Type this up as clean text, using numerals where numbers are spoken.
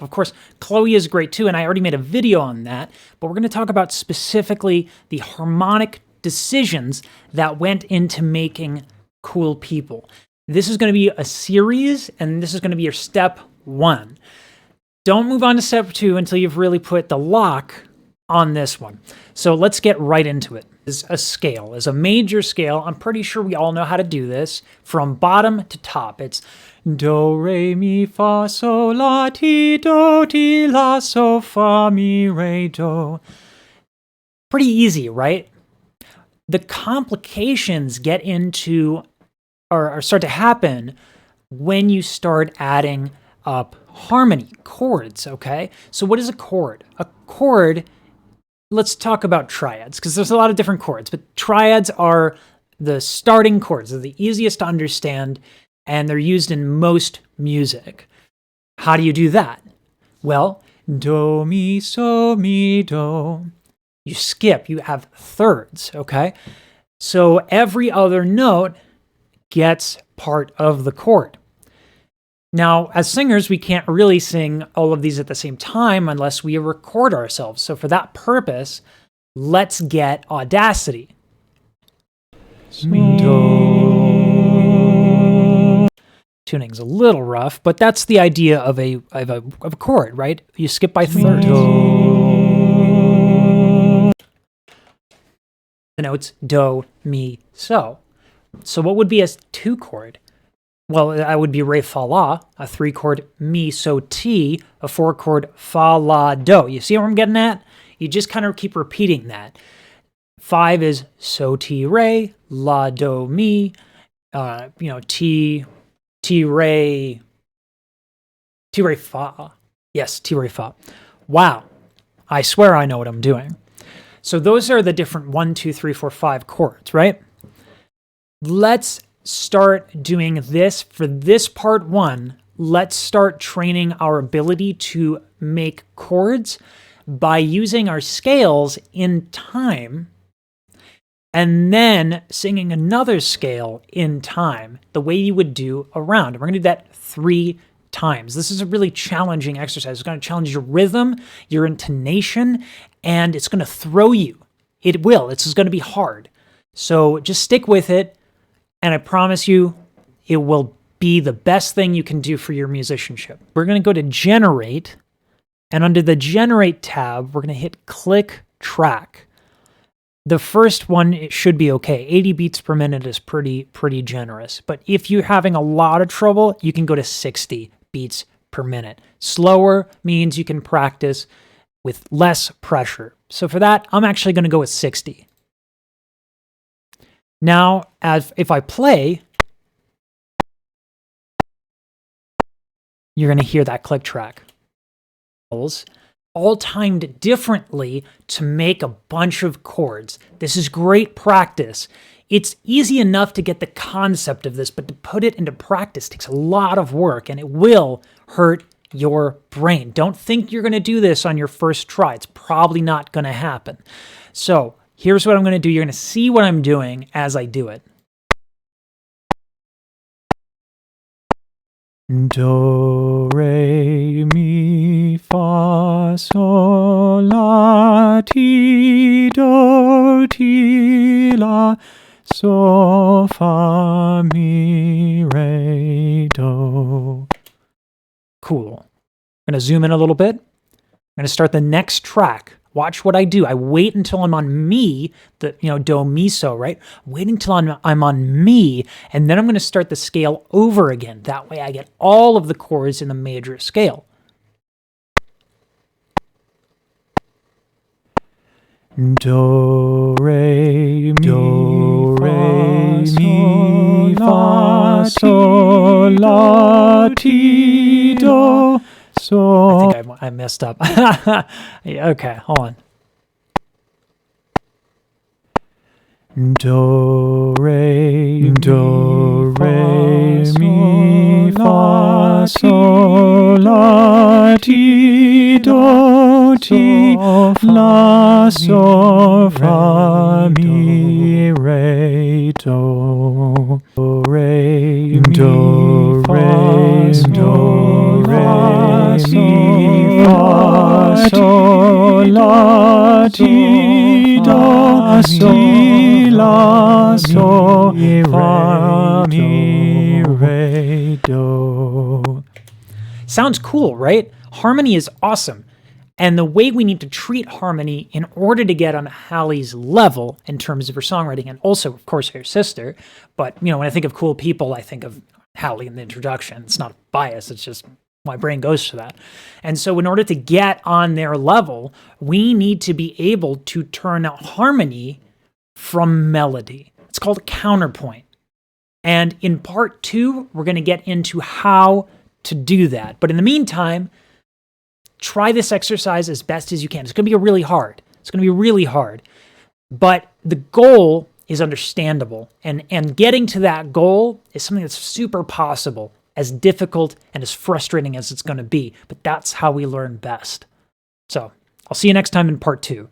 Of course, Chloe is great too, and I already made a video on that, but we're going to talk about specifically the harmonic decisions that went into making Cool People. This is going to be a series, and this is going to be your step 1. Don't move on to step 2 until you've really put the lock on this one. So let's get right into it. Is a scale, is a major scale. I'm pretty sure we all know how to do this from bottom to top. It's do, re, mi, fa, sol, la, ti, do, ti, la, so, fa, mi, re, do. Pretty easy, right? The complications get into or start to happen when you start adding up harmony, chords, okay? So what is a chord? A chord, let's talk about triads, because there's a lot of different chords, but triads are the starting chords. They're the easiest to understand, and they're used in most music. How do you do that? Well, do, mi, so, mi, do. You skip, you have thirds, okay? So every other note gets part of the chord. Now, as singers, we can't really sing all of these at the same time unless we record ourselves. So for that purpose, let's get Audacity. Tuning's a little rough, but that's the idea of a chord, right? You skip by thirds. The notes do, mi, so. So what would be a 2 chord? Well, that would be re, fa, la, a 3 chord mi, so, ti, a 4 chord fa, la, do. You see what I'm getting at? You just kind of keep repeating that. 5 is so, ti, re, la, do, mi, ti, re, fa. Yes, ti, re, fa. Wow. I swear I know what I'm doing. So those are the different 1, 2, 3, 4, 5 chords, right? Let's start doing this for this part 1. Let's start training our ability to make chords by using our scales in time and then singing another scale in time, the way you would do a round. We're going to do that 3 times. This is a really challenging exercise. It's going to challenge your rhythm, your intonation, and it's going to throw you. It will. It's going to be hard. So just stick with it. And I promise you, it will be the best thing you can do for your musicianship. We're going to go to Generate, and under the Generate tab, we're going to hit Click Track. The first one, it should be okay. 80 beats per minute is pretty generous. But if you're having a lot of trouble, you can go to 60 beats per minute. Slower means you can practice with less pressure. So for that, I'm actually going to go with 60. Now, if I play, you're going to hear that click track. All timed differently to make a bunch of chords. This is great practice. It's easy enough to get the concept of this, but to put it into practice takes a lot of work, and it will hurt your brain. Don't think you're going to do this on your first try. It's probably not going to happen. So here's what I'm going to do. You're going to see what I'm doing as I do it. Do, re, mi, fa, sol, la, ti, do, ti, la, so, fa, mi, re, do. Cool. I'm going to zoom in a little bit. I'm going to start the next track. Watch what I do. I wait until I'm on mi, do, mi, so, right? Wait until I'm on mi, and then I'm going to start the scale over again. That way I get all of the chords in the major scale. Do, re, mi, fa, sol, la, ti, do. So I think I messed up. Yeah, okay, hold on. Do, re, mi, fa, sol, la, ti, do, ti, la, so, fa, mi, re, do. Do, re, mi, fa, sol, la, ti, la, ti, do, si, la, so, fa, mi, re, do. Sounds cool, right? Harmony is awesome. And the way we need to treat harmony in order to get on Halle's level in terms of her songwriting, and also, of course, her sister. But, when I think of cool people, I think of Halle in the introduction. It's not a bias, it's just my brain goes to that. And so in order to get on their level, we need to be able to turn harmony from melody. It's called a counterpoint. And in part 2, we're going to get into how to do that. But in the meantime, try this exercise as best as you can. It's going to be really hard. But the goal is understandable. And getting to that goal is something that's super possible, as difficult and as frustrating as it's going to be. But that's how we learn best. So I'll see you next time in part 2.